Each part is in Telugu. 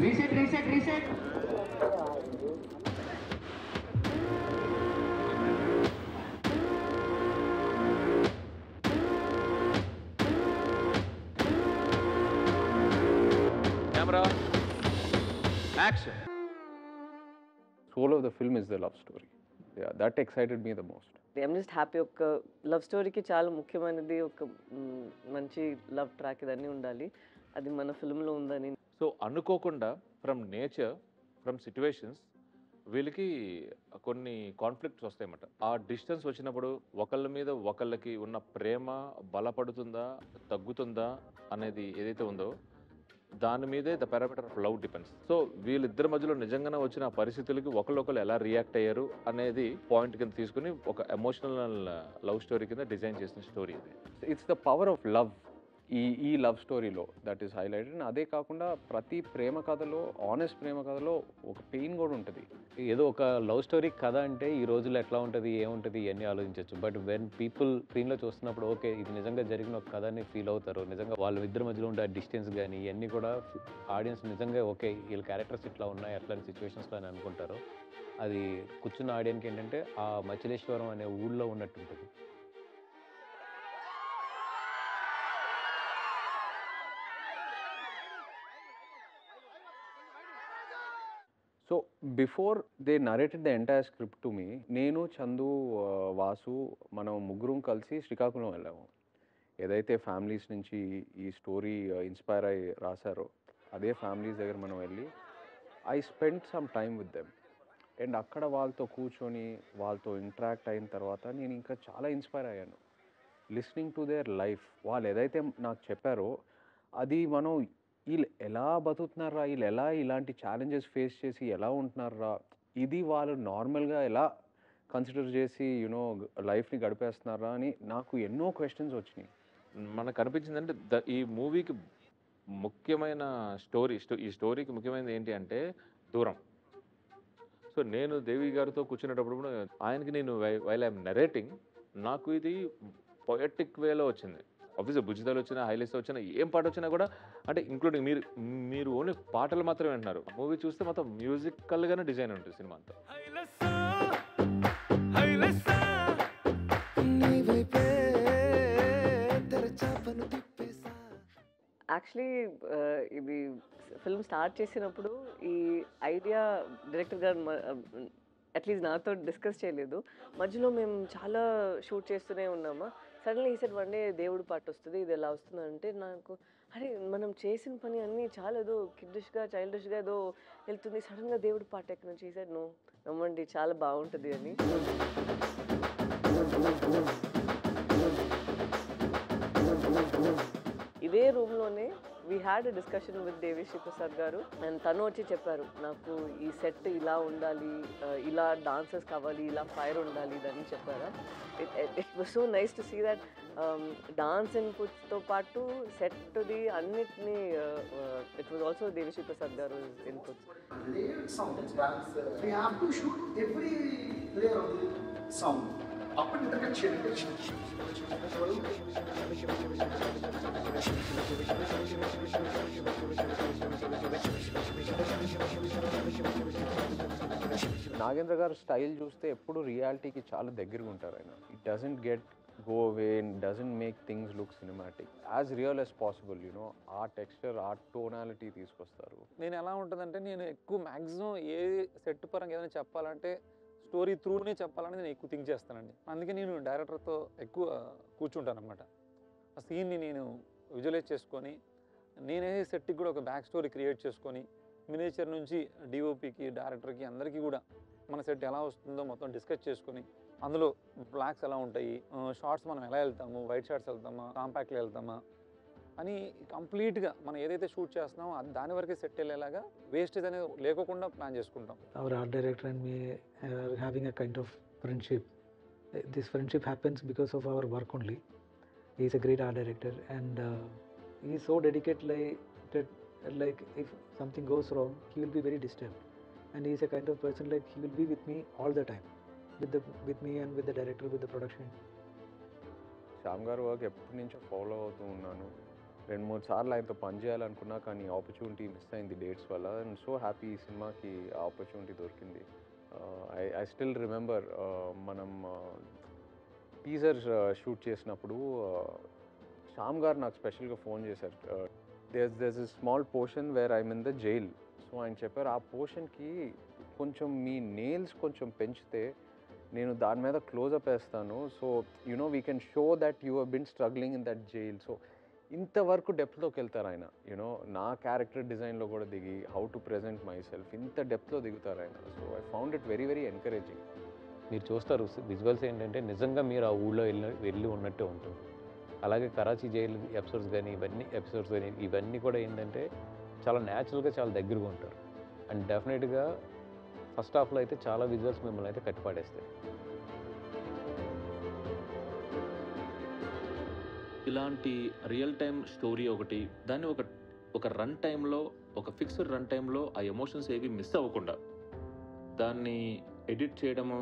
Reset, reset, reset. Camera, action. Soul of the film is the love story. Yeah, that excited me the most. I'm just happy. ఒక లవ్ స్టోరీకి చాలా ముఖ్యమైనది ఒక మంచి లవ్ ట్రాక్ ఇదన్నీ ఉండాలి. అది మన ఫిల్మ్లో ఉందని. సో అనుకోకుండా ఫ్రమ్ నేచర్, ఫ్రమ్ సిచ్యువేషన్స్ వీళ్ళకి కొన్ని కాన్ఫ్లిక్ట్స్ వస్తాయన్నమాట. ఆ డిస్టెన్స్ వచ్చినప్పుడు ఒకళ్ళ మీద ఒకళ్ళకి ఉన్న ప్రేమ బలపడుతుందా తగ్గుతుందా అనేది ఏదైతే ఉందో దాని మీదే the parameter of love depends. So వీళ్ళిద్దరి మధ్యలో నిజంగానే వచ్చిన పరిస్థితులకి ఒకళ్ళొకళ్ళు ఎలా రియాక్ట్ అయ్యారు అనేది పాయింట్ కింద తీసుకుని ఒక ఎమోషనల్ లవ్ స్టోరీ కింద డిజైన్ చేసిన స్టోరీ ఇది. It's the power of love ఈ లవ్ స్టోరీలో దట్ ఈస్ హైలైటెడ్. అదే కాకుండా ప్రతి ప్రేమ కథలో, ఆనెస్ట్ ప్రేమ కథలో ఒక పెయిన్ కూడా ఉంటుంది. ఏదో ఒక లవ్ స్టోరీ కథ అంటే ఈ రోజుల్లో ఎట్లా ఉంటుంది, ఏముంటుంది ఇవన్నీ ఆలోచించవచ్చు. బట్ వెన్ పీపుల్ స్క్రీన్లో చూస్తున్నప్పుడు ఓకే ఇది నిజంగా జరిగిన ఒక కథ అని ఫీల్ అవుతారు. నిజంగా వాళ్ళ ఇద్దరి మధ్యలో ఉండే డిస్టెన్స్ కానీ ఇవన్నీ కూడా ఆడియన్స్ నిజంగా ఓకే వీళ్ళ క్యారెక్టర్స్ ఇట్లా ఉన్నాయి అట్లాంటి సిచ్యువేషన్స్లో అని అనుకుంటారు. అది కూర్చున్న ఆడియన్కి ఏంటంటే ఆ మచిలేశ్వరం అనే ఊళ్ళో ఉన్నట్టు ఉంటుంది. So before they narrated the entire script to me, నేను చందు, వాసు మనం ముగ్గురం కలిసి శ్రీకాకుళం వెళ్ళాము. ఏదైతే ఫ్యామిలీస్ నుంచి ఈ స్టోరీ ఇన్స్పైర్ అయ్యి రాశారో అదే ఫ్యామిలీస్ దగ్గర మనం వెళ్ళి I spend some time with them. And అక్కడ వాళ్ళతో కూర్చొని వాళ్ళతో ఇంటరాక్ట్ అయిన తర్వాత నేను ఇంకా చాలా ఇన్స్పైర్ అయ్యాను. లిస్నింగ్ టు దేర్ లైఫ్, వాళ్ళు ఏదైతే నాకు చెప్పారో అది మనం వీళ్ళు ఎలా బతుకుతున్నారా, వీళ్ళు ఎలా ఇలాంటి ఛాలెంజెస్ ఫేస్ చేసి ఎలా ఉంటున్నారా, ఇది వాళ్ళు నార్మల్గా ఎలా కన్సిడర్ చేసి యూనో లైఫ్ని గడిపేస్తున్నారా అని నాకు ఎన్నో క్వశ్చన్స్ వచ్చినాయి. మనకు అనిపించిందంటే ఈ మూవీకి ముఖ్యమైన ఈ స్టోరీకి ముఖ్యమైనది ఏంటి అంటే దూరం. సో నేను దేవి గారితో కూర్చునేటప్పుడు కూడా ఆయనకి నేను వైల్ ఐఎమ్ నరేటింగ్ నాకు ఇది పొయటిక్ వేలో వచ్చింది. ఆబ్వియస్గా బుజ్జిదాలు వచ్చినా, హైలైట్స్ వచ్చినా, ఏం పాట వచ్చినా కూడా అంటే ఇంక్లూడింగ్ మీరు ఓన్లీ పాటలు మాత్రమే వింటున్నారు. మూవీ చూస్తే మొత్తం మ్యూజికల్గానే డిజైన్ ఉంటుంది సినిమా అంతా. యాక్చువల్లీ ఇది ఫిల్మ్ స్టార్ట్ చేసినప్పుడు ఈ ఐడియా డైరెక్టర్ గారు అట్లీస్ట్ నాతో డిస్కస్ చేయలేదు. మధ్యలో మేము చాలా షూట్ చేస్తూనే ఉన్నామా. సడన్లీ ఈ సెట్ వన్ డే దేవుడు పాట వస్తుంది, ఇది ఎలా వస్తుంది అంటే నాకు అరే మనం చేసిన పని అన్నీ చాలా ఏదో కిడ్డిష్గా చైల్డిష్గా ఏదో వెళ్తుంది, సడన్గా దేవుడు పాట ఎక్కడి నుంచి ఈ సెట్ నో నమ్మండి చాలా బాగుంటుంది అని. ఇదే రూమ్లోనే we had a discussion with Devi Sri Prasad గారు. అండ్ తను వచ్చి చెప్పారు నాకు ఈ సెట్ ఇలా ఉండాలి, ఇలా డాన్సర్స్ కావాలి, ఇలా ఫైర్ ఉండాలి ఇదని చెప్పారా. It was so nice to see that dance ఇన్పుట్స్తో పాటు సెట్ది అన్నిటినీ it was also Devi Sri Prasad గారు inputs. Up and interconnection. Nagendra గారు స్టైల్ చూస్తే ఎప్పుడు రియాలిటీకి చాలా దగ్గరగా ఉంటారు ఆయన. It doesn't get go away and doesn't make things look cinematic, as real as possible. You know ఆ టెక్స్చర్, ఆ టోనాలిటీ తీసుకొస్తారు. నేను ఎలా ఉంటుందంటే నేను ఎక్కువ మ్యాక్సిమం ఏ సెట్ పరంగా ఏదైనా చెప్పాలంటే స్టోరీ త్రూనే చెప్పాలని నేను ఎక్కువ థింక్ చేస్తానండి. అందుకే నేను డైరెక్టర్తో ఎక్కువ కూర్చుంటాను అనమాట. ఆ సీన్ని నేను విజువలైజ్ చేసుకొని నేనే సెట్కి కూడా ఒక బ్యాక్ స్టోరీ క్రియేట్ చేసుకొని మినేచర్ నుంచి డిఓపికి, డైరెక్టర్కి అందరికీ కూడా మన సెట్ ఎలా వస్తుందో మొత్తం డిస్కస్ చేసుకొని అందులో బ్లాక్స్ ఎలా ఉంటాయి, షార్ట్స్ మనం ఎలా వెళ్తాము, వైట్ షార్ట్స్ వెళ్తామా, కాంపాక్ట్లో వెళ్తామా అని కంప్లీట్గా మనం ఏదైతే షూట్ చేస్తున్నామో దాని వరకే సెట్ వెళ్ళేలాగా వేస్టేజ్ అనేది లేకోకుండా ప్లాన్ చేసుకుంటాం. Our art director and me are having a kind of friendship. This friendship happens because of our work only. He is a great art director and he is so dedicated, like if something goes wrong, he will be very disturbed. And he is a kind of person like he will be with me all the time, with me and with the director, with the production. Shyam గారు వర్క్ ఎప్పటి నుంచో ఫాలో అవుతూ ఉన్నాను. 2-3 సార్లు ఆయనతో పని చేయాలనుకున్నా, కానీ ఆపర్చునిటీ మిస్ అయింది డేట్స్ వల్ల. అండ్ సో హ్యాపీ ఈ సినిమాకి ఆ ఆపర్చునిటీ దొరికింది. ఐ స్టిల్ రిమెంబర్ మనం టీజర్ షూట్ చేసినప్పుడు శ్యామ్ గారు నాకు స్పెషల్గా ఫోన్ చేశారు. there's a small portion where I'm in the jail. So ఆయన చెప్పారు, ఆ పోర్షన్కి కొంచెం మీ నెయిల్స్ కొంచెం పెంచితే నేను దాని మీద క్లోజప్ వేస్తాను. So we can show that you have been struggling in that jail. So ఇంతవరకు డెప్త్లోకి వెళ్తారు ఆయన. నా క్యారెక్టర్ డిజైన్లో కూడా దిగి how to present myself ఇంత డెప్త్లో దిగుతారు ఆయన. So I found it very very encouraging. మీరు చూస్తారు విజువల్స్ ఏంటంటే నిజంగా మీరు ఆ ఊళ్ళో వెళ్ళి ఉన్నట్టే ఉంటుంది. అలాగే కరాచీ జైలు ఎపిసోడ్స్ కానీ ఇవన్నీ కూడా ఏంటంటే చాలా న్యాచురల్గా చాలా దగ్గరగా ఉంటారు. అండ్ డెఫినెట్గా ఫస్ట్ హాఫ్లో అయితే చాలా విజువల్స్ మిమ్మల్ని అయితే కట్టిపాడేస్తాయి. ఇలాంటి రియల్ టైమ్ స్టోరీ ఒకటి, దాన్ని ఒక రన్ టైంలో, ఒక ఫిక్స్డ్ రన్ టైంలో ఆ ఎమోషన్స్ ఏవి మిస్ అవ్వకుండా దాన్ని ఎడిట్ చేయడము,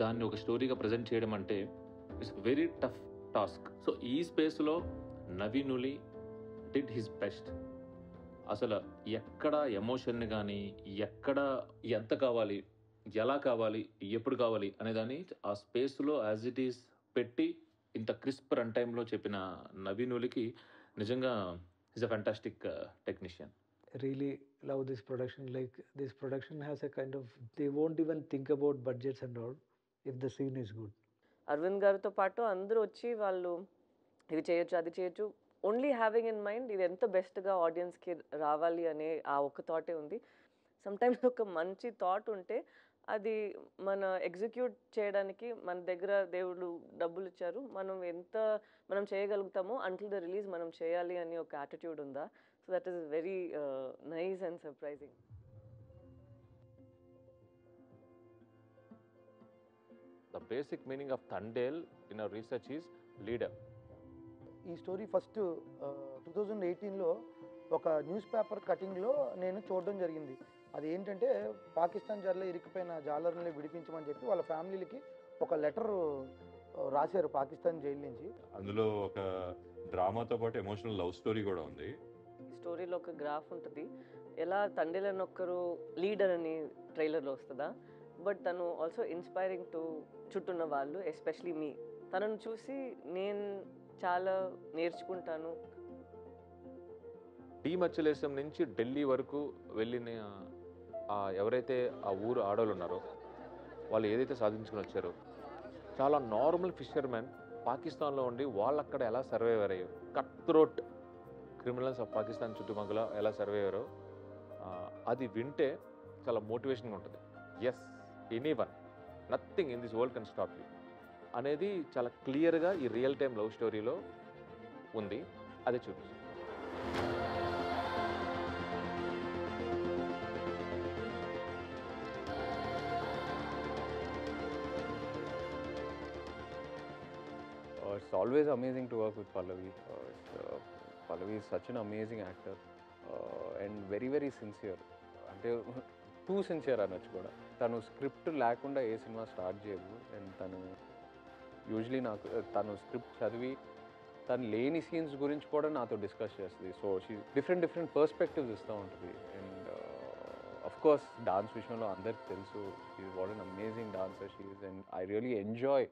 దాన్ని ఒక స్టోరీగా ప్రజెంట్ చేయడం అంటే it's very tough task. So ఈ స్పేస్లో నవీనులి డిడ్ హిస్ బెస్ట్. అసలు ఎక్కడ ఎమోషన్ని కానీ, ఎక్కడ ఎంత కావాలి, ఎలా కావాలి, ఎప్పుడు కావాలి అనేదాన్ని ఆ స్పేస్లో యాజ్ ఇట్ ఈస్ పెట్టి ఇంత క్రిస్ప్ రన్ టైంలో చెప్పిన నవీనులికి నిజంగా is a fantastic technician. Really love this production. Like, this production has a kind of, they won't even think about budgets and all if the scene is good. Aravind గారితో పాటు అందరూ వచ్చి వాళ్ళు ఇది చేయొచ్చు, అది చేయొచ్చు, ఓన్లీ హ్యావింగ్ ఇన్ మైండ్ ఇది ఎంత బెస్ట్గా ఆడియన్స్కి రావాలి అనే ఆ ఒక్క థాటే ఉంది. సమ్టైమ్స్ ఒక మంచి థాట్ ఉంటే అది మన ఎగ్జిక్యూట్ చేయడానికి మన దగ్గర దేవుడు డబ్బులు ఇచ్చారు, మనం చేయగలుగుతామో అంటిల్ ద రిలీజ్ మనం చేయాలి అని ఒక యాటిట్యూడ్ ఉందా. So that is very nice and surprising. The basic meaning of Thandel in our research is leader. ఈ స్టోరీ ఫస్ట్ 2018లో ఒక న్యూస్ పేపర్ కటింగ్లో నేను చూడడం జరిగింది. అది ఏంటంటే పాకిస్తాన్ జైల్లో ఇరికిపోయిన జాలర్ని విడిపించమని చెప్పి వాళ్ళ ఫ్యామిలీలకి ఒక లెటర్ రాశారు పాకిస్తాన్ జైలు నుంచి. అందులో ఒక డ్రామాతో పాటు ఎమోషనల్ లవ్ స్టోరీ కూడా ఉంది. ఈ స్టోరీలో ఒక గ్రాఫ్ ఉంటుంది, ఎలా తండ్రి అని ఒక్కరు లీడర్ అని ట్రైలర్లో వస్తుందా, బట్ తను ఆల్సో ఇన్స్పైరింగ్ టు చుట్టూన్న వాళ్ళు, ఎస్పెషలీ మీ. తనను చూసి నేను చాలా నేర్చుకుంటాను. మచ్చలేశం నుంచి ఢిల్లీ వరకు వెళ్ళిన ఎవరైతే ఆ ఊరు ఆడవాళ్ళు ఉన్నారో వాళ్ళు ఏదైతే సాధించుకుని వచ్చారో, చాలా నార్మల్ ఫిషర్మెన్ పాకిస్తాన్లో ఉండి వాళ్ళు అక్కడ ఎలా సర్వైవర్ అయ్యారు, cut throat criminals of Pakistan చుట్టుపక్కల ఎలా సర్వైవరో అది వింటే చాలా మోటివేషన్గా ఉంటుంది. Yes, anyone, nothing in this world can stop you అనేది చాలా క్లియర్గా ఈ రియల్ టైమ్ లవ్ స్టోరీలో ఉంది. అదే చూపిస్తుంది. It's always amazing to work with Pallavi. Pallavi is such an amazing actor and very very sincere. అంటే టూ సిన్సియర్ అనొచ్చు కూడా. తను స్క్రిప్ట్ లేకుండా ఏ సినిమా స్టార్ట్ చేయదు. అండ్ తను యూజువలీ తను స్క్రిప్ట్ చదివి తను లేని సీన్స్ గురించి కూడా నాతో డిస్కస్ చేస్తుంది. సో షీ డిఫరెంట్ పర్స్పెక్టివ్స్ ఇస్తూ ఉంటుంది. అండ్ అఫ్ కోర్స్ డాన్స్ విషయంలో అందరికి తెలుసు, she is what an amazing dancer she is. And I really enjoy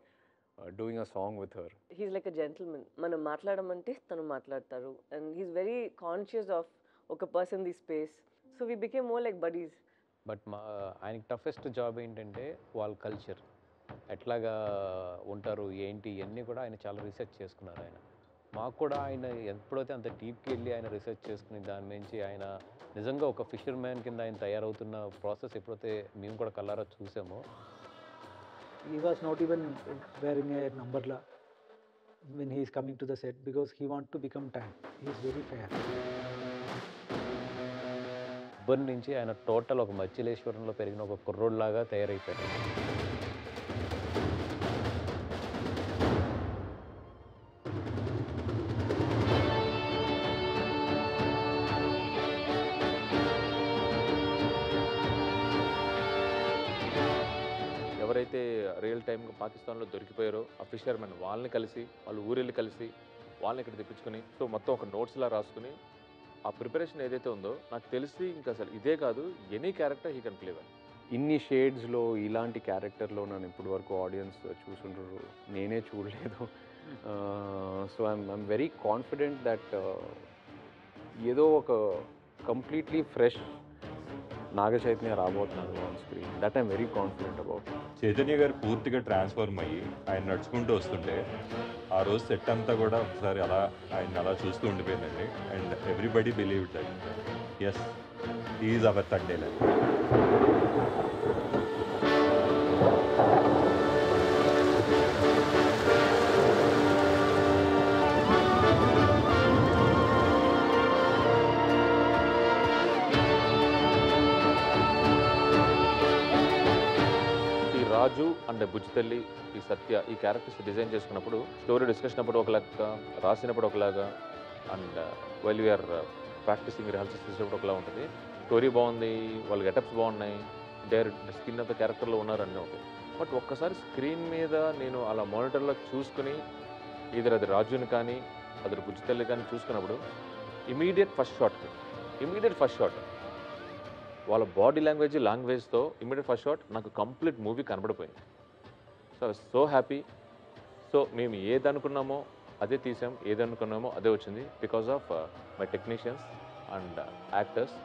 doing a song with her. He's like a gentleman. మనం మాట్లాడమంటే తను మాట్లాడతారు. And he's very conscious of ఒక person the space. So we became more like buddies. But ఆయనకి టఫెస్ట్ జాబ్ ఏంటంటే వాళ్ళ కల్చర్ ఎట్లాగా ఉంటారు ఏంటి ఇవన్నీ కూడా ఆయన చాలా రీసెర్చ్ చేసుకున్నారు. ఆయన మాకు కూడా ఆయన ఎప్పుడైతే అంత డీప్కి వెళ్ళి ఆయన రీసెర్చ్ చేసుకుని దాని నుంచి ఆయన నిజంగా ఒక ఫిషర్ మ్యాన్ కింద ఆయన తయారవుతున్న ప్రాసెస్ ఎప్పుడైతే మేము కూడా కళ్ళారా చూసామో. He was not even wearing a numberla when he is coming to the set because he wants to become tan. He is very fair. ఉబ్బర్ నుంచి ఆయన టోటల్ ఒక మచ్చిలేశ్వరంలో పెరిగిన ఒక కుర్రోడ్లాగా తయారైపోయాడు. ఎవరైతే రియల్ టైమ్గా పాకిస్తాన్లో దొరికిపోయారో ఆ ఫిషర్మెన్ వాళ్ళని కలిసి, వాళ్ళు ఊరెళ్ళి కలిసి వాళ్ళని ఇక్కడ తెప్పించుకొని సో మొత్తం ఒక నోట్స్లా రాసుకుని ఆ ప్రిపరేషన్ ఏదైతే ఉందో నాకు తెలిసి ఇంకా అసలు ఇదే కాదు any character he can play well. ఇన్ని షేడ్స్లో ఇలాంటి క్యారెక్టర్లో నన్ను ఇప్పటి వరకు ఆడియన్స్ చూసుంటారు, నేనే చూడలేదు. So I'm very confident that ఏదో ఒక కంప్లీట్లీ ఫ్రెష్ నాగ చైతన్య రాబోతున్నారు on screen. That I'm very confident about. Chaitanya గారు పూర్తిగా ట్రాన్స్ఫార్మ్ అయ్యి ఆయన నడుచుకుంటూ వస్తుంటే ఆ రోజు సెట్ అంతా కూడా ఒకసారి అలా ఆయన అలా చూస్తూ ఉండిపోయిందండి. And everybody believe that S is our తండేలర్. రాజు అండ్ బుజ్జితల్లి, ఈ సత్య, ఈ క్యారెక్టర్స్ డిజైన్ చేసుకున్నప్పుడు స్టోరీ డిస్కషన్ అప్పుడు ఒకలాగా, రాసినప్పుడు ఒకలాగా, and while we are practising rehearsals చేసేటప్పుడు ఒకలా ఉంటుంది. స్టోరీ బాగుంది, వాళ్ళ గెటప్స్ బాగున్నాయి, స్కిన్ ఆఫ్ ద క్యారెక్టర్లో ఉన్నారన్నీ ఓకే. బట్ ఒక్కసారి స్క్రీన్ మీద నేను అలా మానిటర్లో చూసుకుని అది రాజుని కానీ అది బుజ్జితల్లి కానీ చూసుకున్నప్పుడు ఇమీడియట్ ఫస్ట్ షాట్ వాళ్ళ బాడీ లాంగ్వేజ్తో ఇమ్మీడియట్ ఫస్ట్ షాట్ నాకు కంప్లీట్ మూవీ కనబడిపోయింది. So happy. సో మేము ఏదనుకున్నామో అదే తీసాం, ఏదనుకున్నామో అదే వచ్చింది because of my technicians and actors.